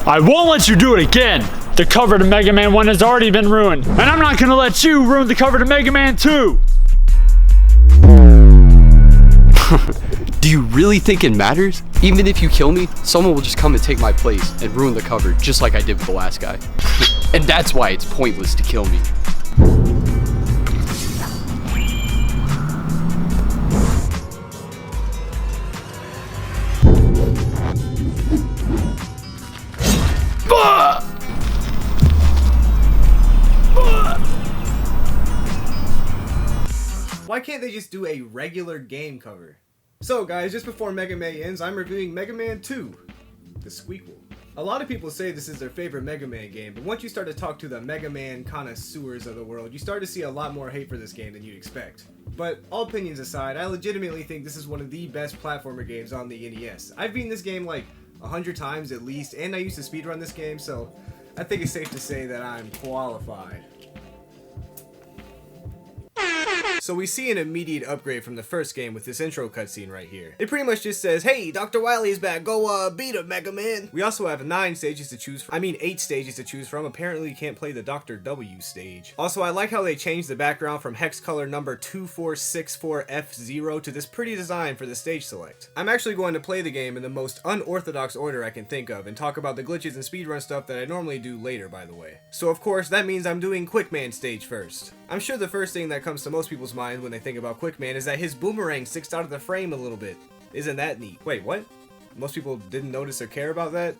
I won't let you do it again! The cover to Mega Man 1 has already been ruined, and I'm not gonna let you ruin the cover to Mega Man 2! Do you really think it matters? Even if you kill me, someone will just come and take my place and ruin the cover just like I did with the last guy. And that's why it's pointless to kill me. Why can't they just do a regular game cover? So guys, just before Mega Man ends, I'm reviewing Mega Man 2, the Squeakquel. A lot of people say this is their favorite Mega Man game, but once you start to talk to the Mega Man connoisseurs of the world, you start to see a lot more hate for this game than you'd expect. But all opinions aside, I legitimately think this is one of the best platformer games on the NES. I've beaten this game like 100 times at least, and I used to speedrun this game, so I think it's safe to say that I'm qualified. So we see an immediate upgrade from the first game with this intro cutscene right here. It pretty much just says, hey, Dr. Wily's back, go beat him, Mega Man. We also have 8 stages to choose from. Apparently you can't play the Dr. W stage. Also, I like how they changed the background from hex color number 2464F0 to this pretty design for the stage select. I'm actually going to play the game in the most unorthodox order I can think of and talk about the glitches and speedrun stuff that I normally do later, by the way. So of course, that means I'm doing Quickman stage first. I'm sure the first thing that comes to most people's mind when they think about Quickman is that his boomerang sticks out of the frame a little bit. Isn't that neat? Wait, what? Most people didn't notice or care about that?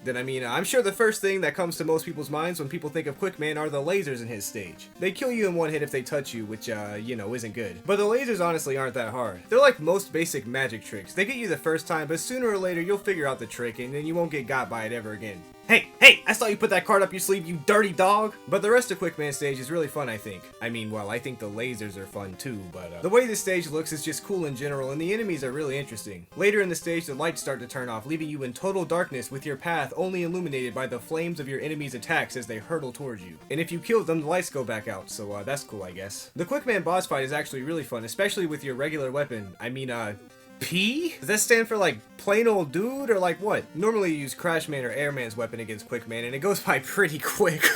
Then I mean, I'm sure the first thing that comes to most people's minds when people think of Quickman are the lasers in his stage. They kill you in one hit if they touch you, which, you know, isn't good. But the lasers honestly aren't that hard. They're like most basic magic tricks. They get you the first time, but sooner or later you'll figure out the trick and then you won't get got by it ever again. Hey, I saw you put that card up your sleeve, you dirty dog! But the rest of Quickman stage is really fun, I think. I mean, well, I think the lasers are fun too, but the way this stage looks is just cool in general, and the enemies are really interesting. Later in the stage, the lights start to turn off, leaving you in total darkness with your path only illuminated by the flames of your enemies' attacks as they hurtle towards you. And if you kill them, the lights go back out, so that's cool, I guess. The Quickman boss fight is actually really fun, especially with your regular weapon. I mean, P? Does that stand for like plain old dude or like what? Normally you use Crashman or Airman's weapon against Quickman and it goes by pretty quick.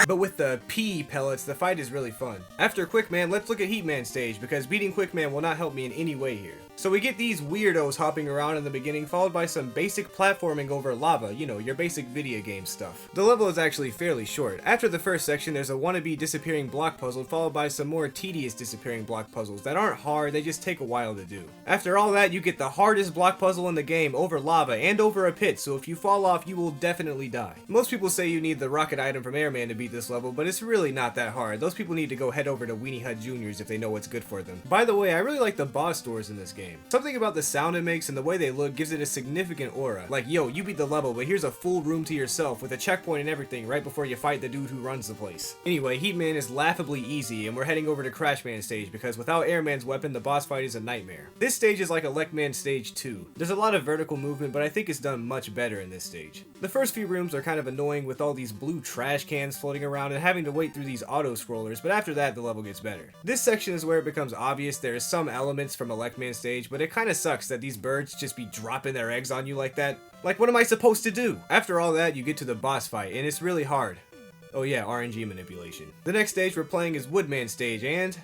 But with the P pellets, the fight is really fun. After Quickman, let's look at Heatman stage because beating Quickman will not help me in any way here. So we get these weirdos hopping around in the beginning, followed by some basic platforming over lava, you know, your basic video game stuff. The level is actually fairly short. After the first section, there's a wannabe disappearing block puzzle, followed by some more tedious disappearing block puzzles that aren't hard, they just take a while to do. After all that, you get the hardest block puzzle in the game over lava and over a pit, so if you fall off, you will definitely die. Most people say you need the rocket item from Airman to beat this level, but it's really not that hard. Those people need to go head over to Weenie Hut Juniors if they know what's good for them. By the way, I really like the boss doors in this game. Something about the sound it makes and the way they look gives it a significant aura. Like, yo, you beat the level, but here's a full room to yourself with a checkpoint and everything right before you fight the dude who runs the place. Anyway, Heatman is laughably easy, and we're heading over to Crashman stage because without Airman's weapon, the boss fight is a nightmare. This stage is like Electman stage 2. There's a lot of vertical movement, but I think it's done much better in this stage. The first few rooms are kind of annoying with all these blue trash cans floating around and having to wait through these auto scrollers, but after that, the level gets better. This section is where it becomes obvious there is some elements from Electman stage, but it kind of sucks that these birds just be dropping their eggs on you like that. Like, what am I supposed to do? After all that, you get to the boss fight, and it's really hard. Oh yeah, RNG manipulation. The next stage we're playing is Woodman stage, and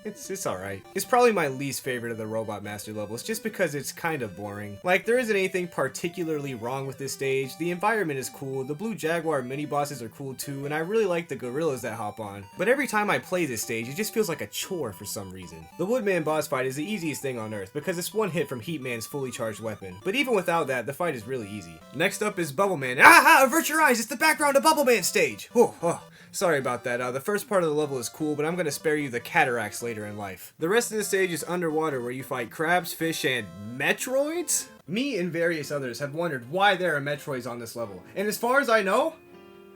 it's alright. It's probably my least favorite of the Robot Master levels, just because it's kind of boring. Like, there isn't anything particularly wrong with this stage, the environment is cool, the Blue Jaguar mini-bosses are cool too, and I really like the gorillas that hop on. But every time I play this stage, it just feels like a chore for some reason. The Woodman boss fight is the easiest thing on earth, because it's one hit from Heatman's fully charged weapon. But even without that, the fight is really easy. Next up is Bubbleman. Ah! Avert your eyes! It's the background of Bubbleman stage! Oh. Sorry about that, the first part of the level is cool, but I'm gonna spare you the cataracts later in life. The rest of the stage is underwater where you fight crabs, fish, and Metroids? Me and various others have wondered why there are Metroids on this level, and as far as I know,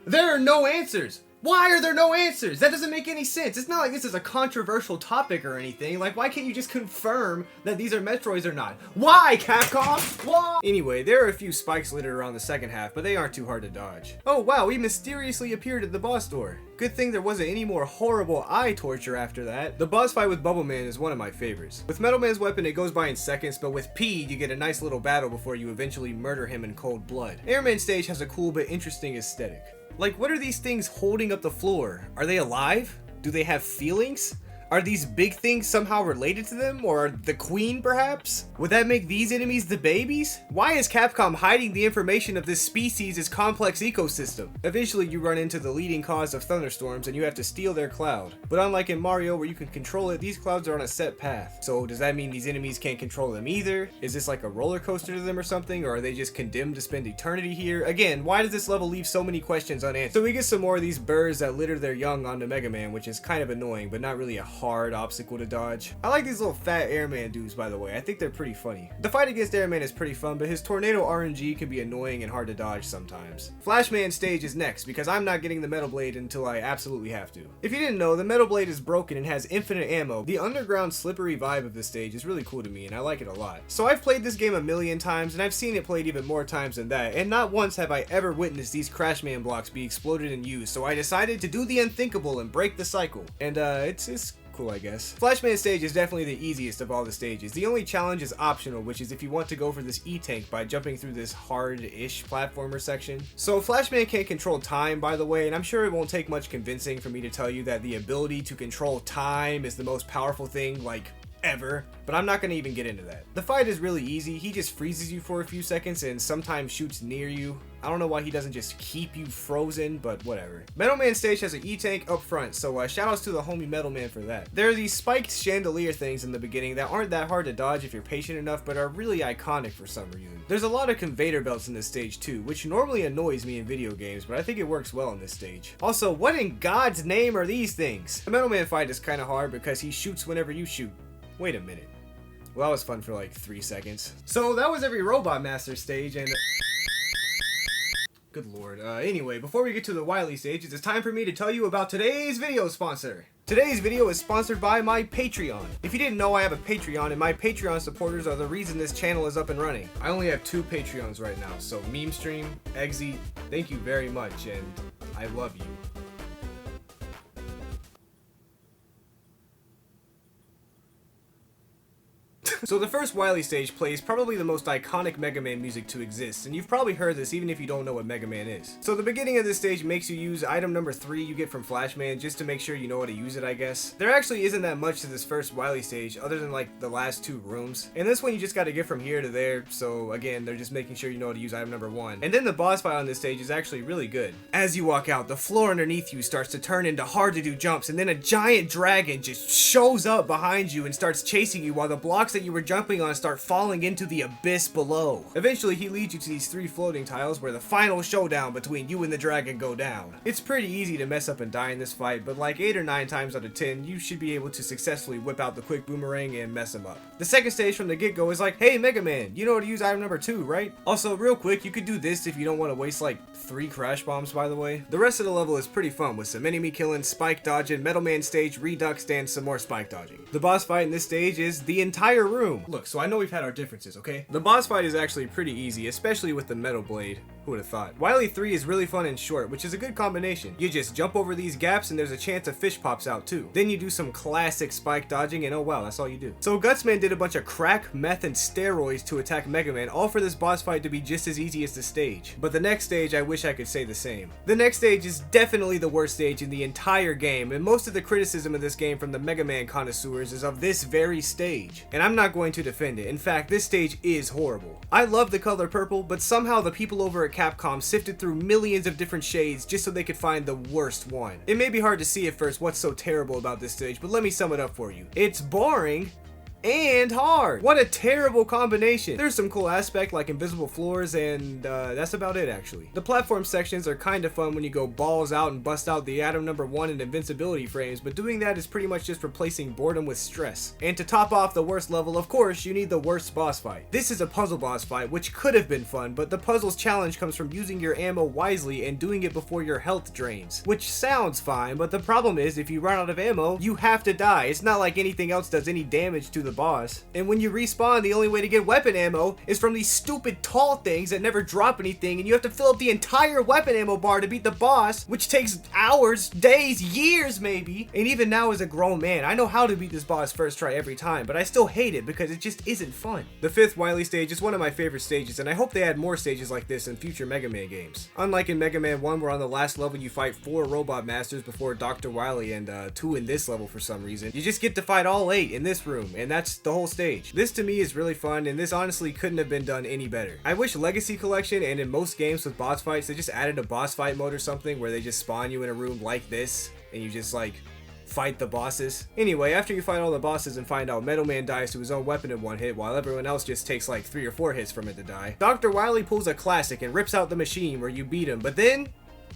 there are no answers! Why are there no answers? That doesn't make any sense. It's not like this is a controversial topic or anything. Like, why can't you just confirm that these are Metroids or not? Why, Capcom? Why? Anyway, there are a few spikes littered around the second half, but they aren't too hard to dodge. Oh wow, we mysteriously appeared at the boss door. Good thing there wasn't any more horrible eye torture after that. The boss fight with Bubble Man is one of my favorites. With Metal Man's weapon, it goes by in seconds, but with P, you get a nice little battle before you eventually murder him in cold blood. Airman stage has a cool but interesting aesthetic. Like, what are these things holding up the floor? Are they alive? Do they have feelings? Are these big things somehow related to them? Or the queen, perhaps? Would that make these enemies the babies? Why is Capcom hiding the information of this species' complex ecosystem? Eventually, you run into the leading cause of thunderstorms and you have to steal their cloud. But unlike in Mario where you can control it, these clouds are on a set path. So does that mean these enemies can't control them either? Is this like a roller coaster to them or something? Or are they just condemned to spend eternity here? Again, why does this level leave so many questions unanswered? So we get some more of these birds that litter their young onto Mega Man, which is kind of annoying, but not really a hard obstacle to dodge. I like these little fat Airman dudes, by the way. I think they're pretty funny. The fight against Airman is pretty fun, but his tornado RNG can be annoying and hard to dodge sometimes. Flashman stage is next, because I'm not getting the Metal Blade until I absolutely have to. If you didn't know, the Metal Blade is broken and has infinite ammo. The underground slippery vibe of this stage is really cool to me, and I like it a lot. So I've played this game a million times, and I've seen it played even more times than that, and not once have I ever witnessed these Crashman blocks be exploded and used, so I decided to do the unthinkable and break the cycle. And it's cool, I guess. Flashman stage is definitely the easiest of all the stages. The only challenge is optional, which is if you want to go for this E-Tank by jumping through this hard-ish platformer section. So Flashman can't control time, by the way, and I'm sure it won't take much convincing for me to tell you that the ability to control time is the most powerful thing, like, ever, but I'm not going to even get into that. The fight is really easy. He just freezes you for a few seconds and sometimes shoots near you. I don't know why he doesn't just keep you frozen, but whatever. Metal Man stage has an E-Tank up front, so shoutouts to the homie Metal Man for that. There are these spiked chandelier things in the beginning that aren't that hard to dodge if you're patient enough, but are really iconic for some reason. There's a lot of conveyor belts in this stage too, which normally annoys me in video games, but I think it works well in this stage. Also, what in God's name are these things? The Metal Man fight is kind of hard because he shoots whenever you shoot. Wait a minute. Well, that was fun for like 3 seconds. So that was every Robot Master stage, and good lord. Anyway, before we get to the Wily stage, it's time for me to tell you about today's video sponsor. Today's video is sponsored by my Patreon. If you didn't know, I have a Patreon, and my Patreon supporters are the reason this channel is up and running. I only have 2 Patreons right now, so Meme Stream, Eggsy, thank you very much, and I love you. So the first Wily stage plays probably the most iconic Mega Man music to exist, and you've probably heard this even if you don't know what Mega Man is. So the beginning of this stage makes you use item number 3 you get from Flashman just to make sure you know how to use it, I guess. There actually isn't that much to this first Wily stage other than like the last 2 rooms. And this one you just gotta get from here to there, so again, they're just making sure you know how to use item number 1. And then the boss fight on this stage is actually really good. As you walk out, the floor underneath you starts to turn into hard to do jumps, and then a giant dragon just shows up behind you and starts chasing you while the blocks that you were jumping on start falling into the abyss below. Eventually, he leads you to these 3 floating tiles where the final showdown between you and the dragon go down. It's pretty easy to mess up and die in this fight, but like 8 or 9 times out of 10, you should be able to successfully whip out the quick boomerang and mess him up. The second stage from the get-go is like, hey Mega Man, you know how to use item number 2, right? Also, real quick, you could do this if you don't want to waste like 3 crash bombs, by the way. The rest of the level is pretty fun with some enemy killing, spike dodging, Metal Man stage, redux, and some more spike dodging. The boss fight in this stage is the entire room. Look, so I know we've had our differences, okay? The boss fight is actually pretty easy, especially with the Metal Blade. Who would have thought? Wily 3 is really fun and short, which is a good combination. You just jump over these gaps and there's a chance a fish pops out too. Then you do some classic spike dodging and oh wow, that's all you do. So Gutsman did a bunch of crack, meth, and steroids to attack Mega Man, all for this boss fight to be just as easy as the stage. But the next stage, I wish I could say the same. The next stage is definitely the worst stage in the entire game, and most of the criticism of this game from the Mega Man connoisseurs is of this very stage. And I'm not going to defend it. In fact, this stage is horrible. I love the color purple, but somehow the people over at Capcom sifted through millions of different shades just so they could find the worst one. It may be hard to see at first what's so terrible about this stage, but let me sum it up for you. It's boring, and hard. What a terrible combination. There's some cool aspect like invisible floors, and that's about it actually. The platform sections are kind of fun when you go balls out and bust out the Atom number 1 and invincibility frames, but doing that is pretty much just replacing boredom with stress. And to top off the worst level, of course, you need the worst boss fight. This is a puzzle boss fight, which could have been fun, but the puzzle's challenge comes from using your ammo wisely and doing it before your health drains. Which sounds fine, but the problem is if you run out of ammo, you have to die. It's not like anything else does any damage to the boss. And when you respawn, the only way to get weapon ammo is from these stupid tall things that never drop anything, and you have to fill up the entire weapon ammo bar to beat the boss, which takes hours, days, years maybe. And even now as a grown man, I know how to beat this boss first try every time, but I still hate it because it just isn't fun. The 5th Wily stage is one of my favorite stages, and I hope they add more stages like this in future Mega Man games. Unlike in Mega Man 1, where on the last level you fight 4 Robot Masters before Dr. Wily and 2 in this level for some reason, you just get to fight all 8 in this room, and that's the whole stage. This to me is really fun, and this honestly couldn't have been done any better. I wish Legacy Collection and in most games with boss fights, they just added a boss fight mode or something where they just spawn you in a room like this, and you just like fight the bosses. Anyway, after you fight all the bosses and find out Metal Man dies to his own weapon in one hit while everyone else just takes like 3 or 4 hits from it to die, Dr. Wily pulls a classic and rips out the machine where you beat him, but then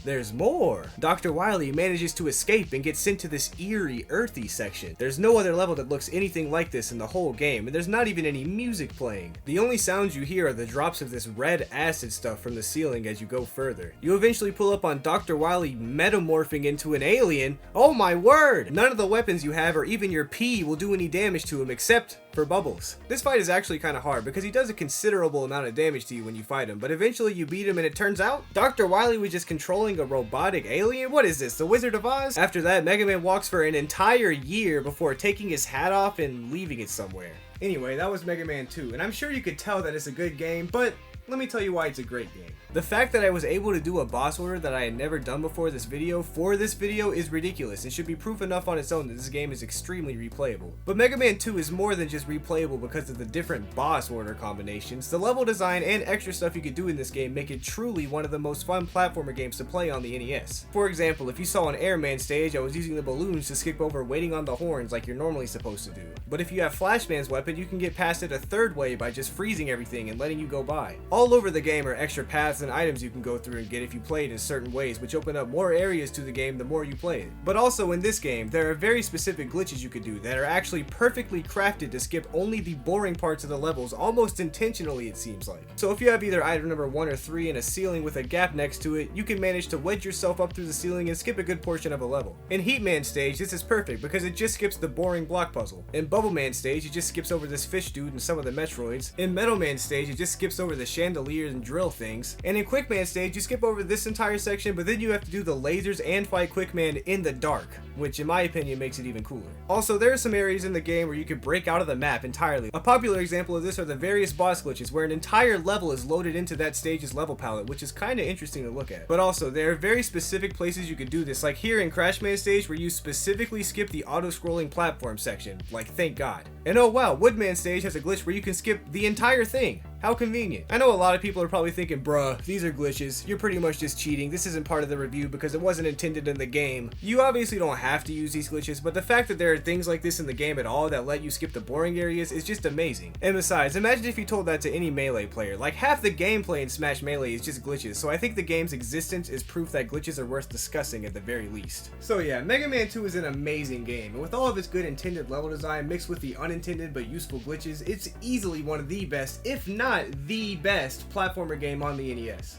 there's more. Dr. Wily manages to escape and get sent to this eerie, earthy section. There's no other level that looks anything like this in the whole game, and there's not even any music playing. The only sounds you hear are the drops of this red acid stuff from the ceiling as you go further. You eventually pull up on Dr. Wily metamorphing into an alien. Oh my word! None of the weapons you have or even your pee will do any damage to him except for Bubbles. This fight is actually kind of hard because he does a considerable amount of damage to you when you fight him, but eventually you beat him and it turns out Dr. Wily was just controlling a robotic alien? What is this, the Wizard of Oz? After that, Mega Man walks for an entire year before taking his hat off and leaving it somewhere. Anyway, that was Mega Man 2, and I'm sure you could tell that it's a good game, but let me tell you why it's a great game. The fact that I was able to do a boss order that I had never done before this video for this video is ridiculous and should be proof enough on its own that this game is extremely replayable. But Mega Man 2 is more than just replayable because of the different boss order combinations. The level design and extra stuff you could do in this game make it truly one of the most fun platformer games to play on the NES. For example, if you saw an Airman stage, I was using the balloons to skip over waiting on the horns like you're normally supposed to do. But if you have Flashman's weapon, you can get past it a third way by just freezing everything and letting you go by. All over the game are extra paths and items you can go through and get if you play it in certain ways, which open up more areas to the game the more you play it. But also in this game, there are very specific glitches you could do that are actually perfectly crafted to skip only the boring parts of the levels, almost intentionally it seems like. So if you have either item number 1 or 3 in a ceiling with a gap next to it, you can manage to wedge yourself up through the ceiling and skip a good portion of a level. In Heatman stage, this is perfect because it just skips the boring block puzzle. In Bubble Man stage, it just skips over this fish dude and some of the Metroids. In Metal Man stage, it just skips over the chandeliers and drill things. And in Quick Man stage, you skip over this entire section, but then you have to do the lasers and fight Quickman in the dark, which in my opinion makes it even cooler. Also, there are some areas in the game where you can break out of the map entirely. A popular example of this are the various boss glitches where an entire level is loaded into that stage's level palette, which is kind of interesting to look at. But also, there are very specific places you can do this, like here in Crash Man stage where you specifically skip the auto-scrolling platform section, like thank God. And oh wow, Woodman stage has a glitch where you can skip the entire thing. How convenient. I know a lot of people are probably thinking, bruh, these are glitches. You're pretty much just cheating. This isn't part of the review because it wasn't intended in the game. You obviously don't have to use these glitches, but the fact that there are things like this in the game at all that let you skip the boring areas is just amazing. And besides, imagine if you told that to any Melee player. Like half the gameplay in Smash Melee is just glitches, so I think the game's existence is proof that glitches are worth discussing at the very least. So yeah, Mega Man 2 is an amazing game, and with all of its good intended level design mixed with the unintended but useful glitches, it's easily one of the best, if not the best, platformer game on the NES.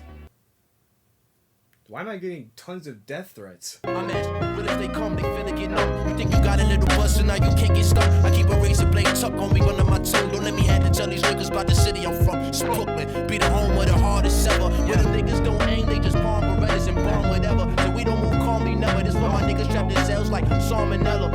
Why am I getting tons of death threats? I'm as real as they come, they finna get numb. You think you got a little bust and now you can't get stuck. I keep a razor blade tucked on me under my tongue. Don't let me have to tell these niggas about the city I'm from. It's Brooklyn, be the home where the hardest ever. Where the niggas don't aim, they just palm Berettas and bomb whatever. So we don't move calmly never. This for my niggas trapped in cells like salmonella.